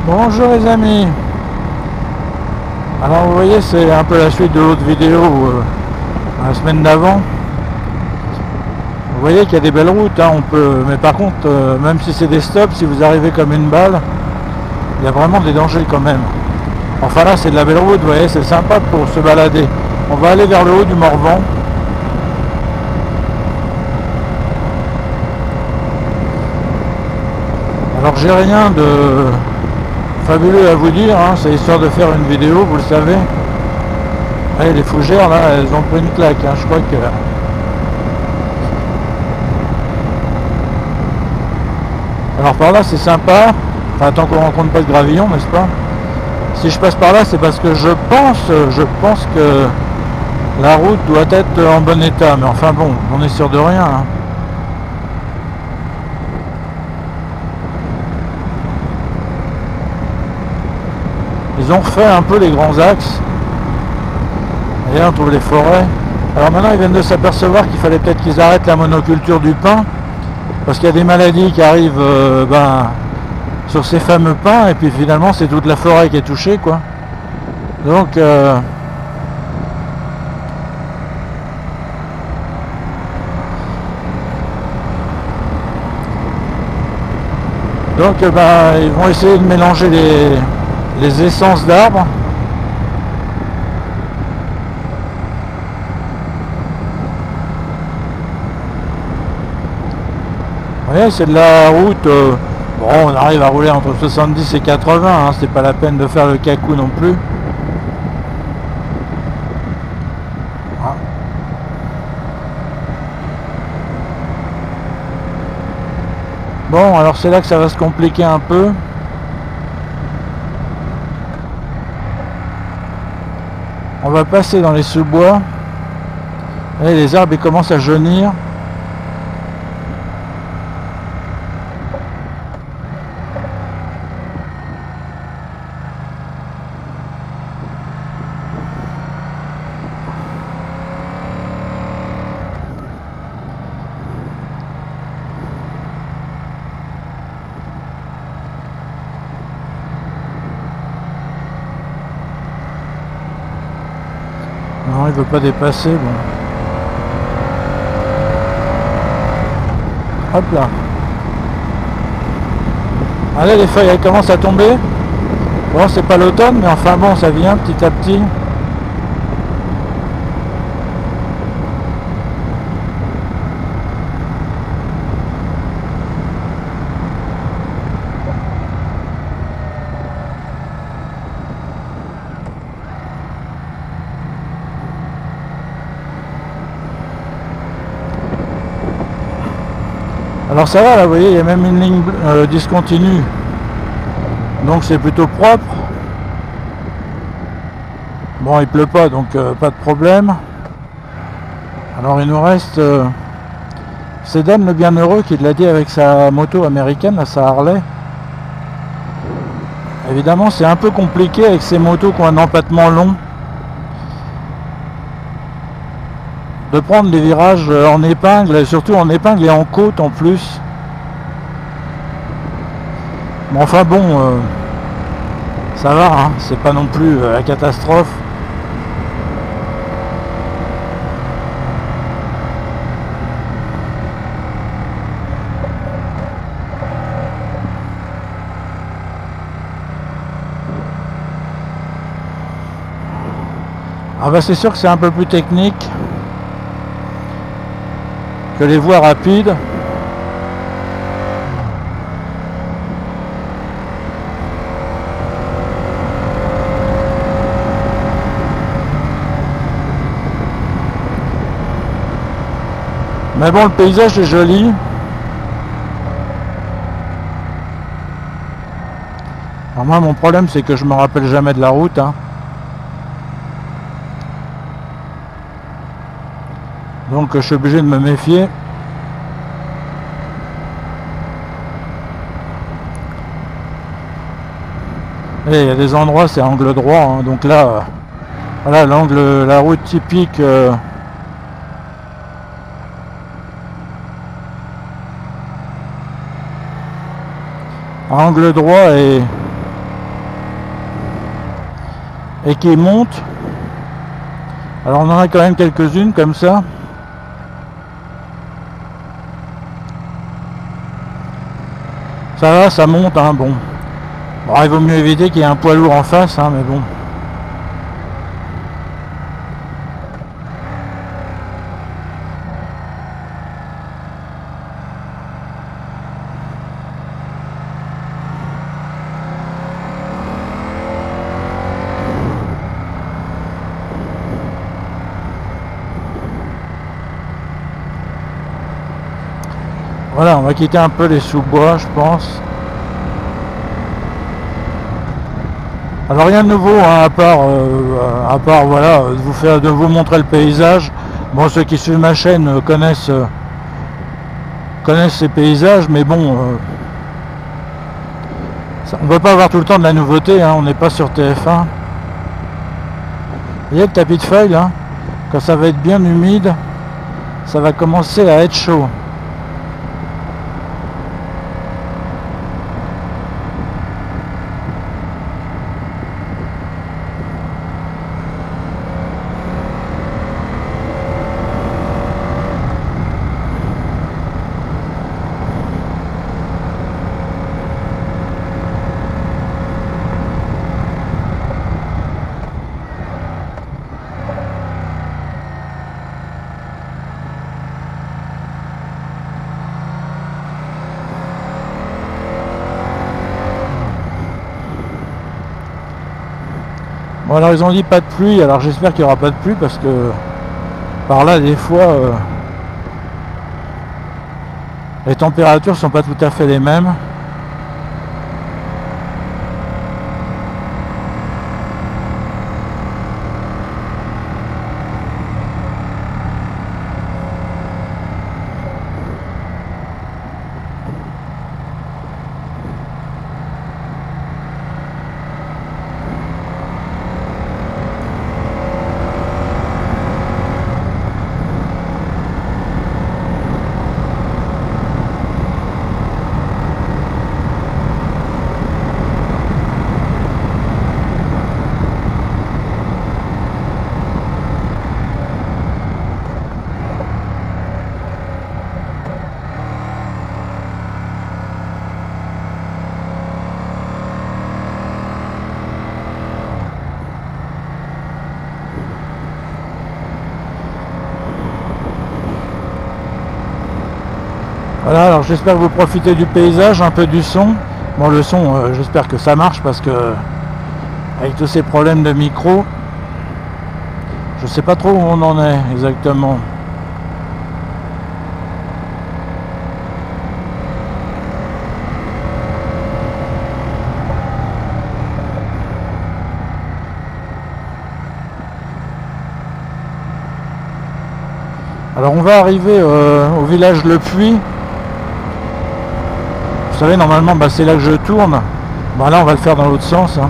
Bonjour les amis. Alors vous voyez, c'est un peu la suite de l'autre vidéo la semaine d'avant. Vous voyez qu'il y a des belles routes, hein, mais par contre, même si c'est des stops, si vous arrivez comme une balle, il y a vraiment des dangers quand même. Enfin là, c'est de la belle route, vous voyez, c'est sympa pour se balader. On va aller vers le haut du Morvan. Alors j'ai rien de fabuleux à vous dire, hein, c'est histoire de faire une vidéo, vous le savez. Allez, les fougères là, elles ont pris une claque, hein, je crois que... Alors par là c'est sympa, enfin tant qu'on rencontre pas de gravillon, n'est-ce pas? Si je passe par là, c'est parce que je pense que la route doit être en bon état, mais enfin bon, on est sûr de rien, hein. Ils ont refait un peu les grands axes. Et là on trouve les forêts. Alors maintenant ils viennent de s'apercevoir qu'il fallait peut-être qu'ils arrêtent la monoculture du pin, parce qu'il y a des maladies qui arrivent sur ces fameux pins, et puis finalement c'est toute la forêt qui est touchée, quoi. Donc ils vont essayer de mélanger les essences d'arbres. Vous voyez, c'est de la route, bon, on arrive à rouler entre 70 et 80, hein, c'est pas la peine de faire le cacou non plus. Ah. Bon, alors c'est là que ça va se compliquer un peu. On va passer dans les sous-bois. Et les arbres ils commencent à jaunir. Non, il veut pas dépasser, bon. Hop là. Allez, les feuilles elles commencent à tomber. Bon, c'est pas l'automne, mais enfin bon, ça vient petit à petit. Alors ça va là, vous voyez, il y a même une ligne discontinue. Donc c'est plutôt propre. Bon, il pleut pas, donc pas de problème. Alors il nous reste c'est Dan le Bienheureux qui l'a dit avec sa moto américaine, là, sa Harley. Évidemment, c'est un peu compliqué avec ces motos qui ont un empattement long, de prendre des virages en épingle, surtout en épingle et en côte en plus. Mais enfin bon, ça va, hein, c'est pas non plus la catastrophe. Ah bah c'est sûr que c'est un peu plus technique que les voies rapides. Mais bon, le paysage est joli. Alors moi, mon problème, c'est que je me rappelle jamais de la route, hein. Donc je suis obligé de me méfier. Et il y a des endroits c'est angle droit, hein. Donc là voilà l'angle, la route typique à angle droit, et et qui montent. Alors on en a quand même quelques-unes comme ça. Ça va, ça monte, hein, bon. Bon, il vaut mieux éviter qu'il y ait un poids lourd en face, hein, mais bon. Voilà, on va quitter un peu les sous-bois, je pense. Alors rien de nouveau, hein, à part voilà, de vous montrer le paysage. Bon, ceux qui suivent ma chaîne connaissent ces paysages, mais bon, on ne peut pas avoir tout le temps de la nouveauté, hein, on n'est pas sur TF1. Vous voyez le tapis de feuilles, hein, quand ça va être bien humide, ça va commencer à être chaud. Bon, alors ils ont dit pas de pluie, alors j'espère qu'il n'y aura pas de pluie parce que par là des fois les températures sont pas tout à fait les mêmes. Voilà, alors j'espère que vous profitez du paysage, un peu du son. Bon, le son, j'espère que ça marche parce que avec tous ces problèmes de micro, je sais pas trop où on en est exactement. Alors on va arriver au village Le Puy. Vous savez, normalement, bah, c'est là que je tourne. Bah, là, on va le faire dans l'autre sens. Hein.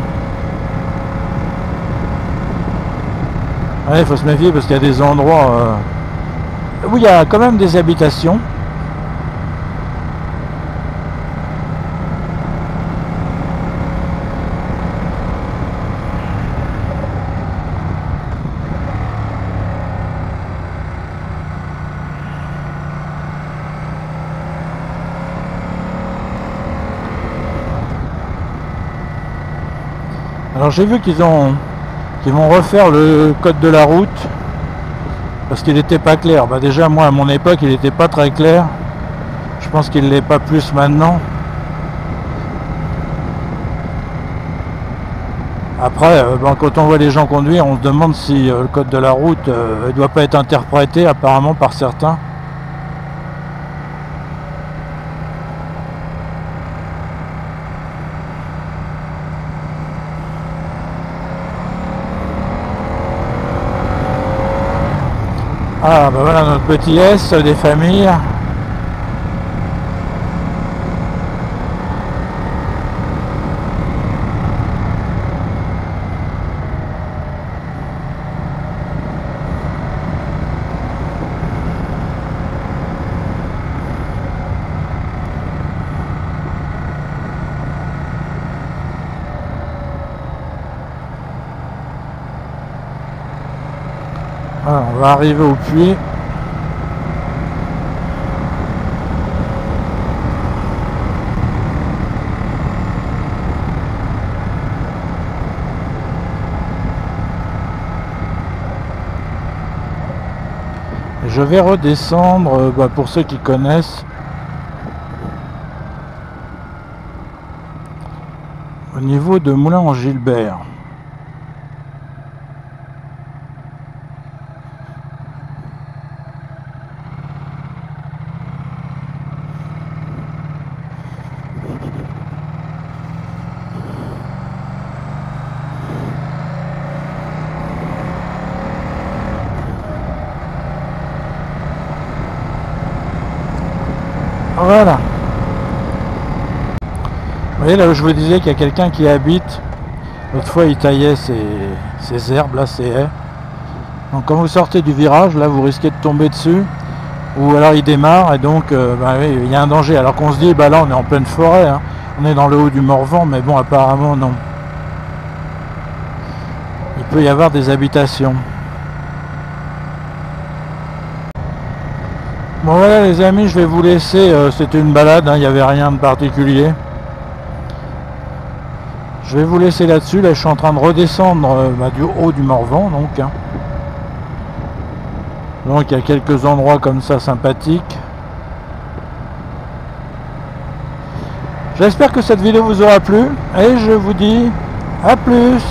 Ouais, il faut se méfier parce qu'il y a des endroits où il y a quand même des habitations. Alors j'ai vu qu'ils vont refaire le code de la route parce qu'il n'était pas clair. Bah déjà moi à mon époque il n'était pas très clair. Je pense qu'il ne l'est pas plus maintenant. Après, quand on voit les gens conduire, on se demande si le code de la route ne doit pas être interprété apparemment par certains. Ah bah voilà notre petit S des familles. Voilà, on va arriver au puits. Et je vais redescendre, pour ceux qui connaissent, au niveau de Moulins-en-Gilbert. Voilà. Vous voyez là où je vous disais qu'il y a quelqu'un qui habite. L'autre fois il taillait ces herbes là, ces haies. Donc quand vous sortez du virage, là vous risquez de tomber dessus. Ou alors il démarre et donc oui, il y a un danger. Alors qu'on se dit là on est en pleine forêt, hein. On est dans le haut du Morvan, mais bon apparemment non. Il peut y avoir des habitations. Bon voilà les amis, je vais vous laisser, c'était une balade, hein, il n'y avait rien de particulier. Je vais vous laisser là-dessus, là je suis en train de redescendre du haut du Morvan donc. Hein. Donc il y a quelques endroits comme ça sympathiques. J'espère que cette vidéo vous aura plu et je vous dis à plus.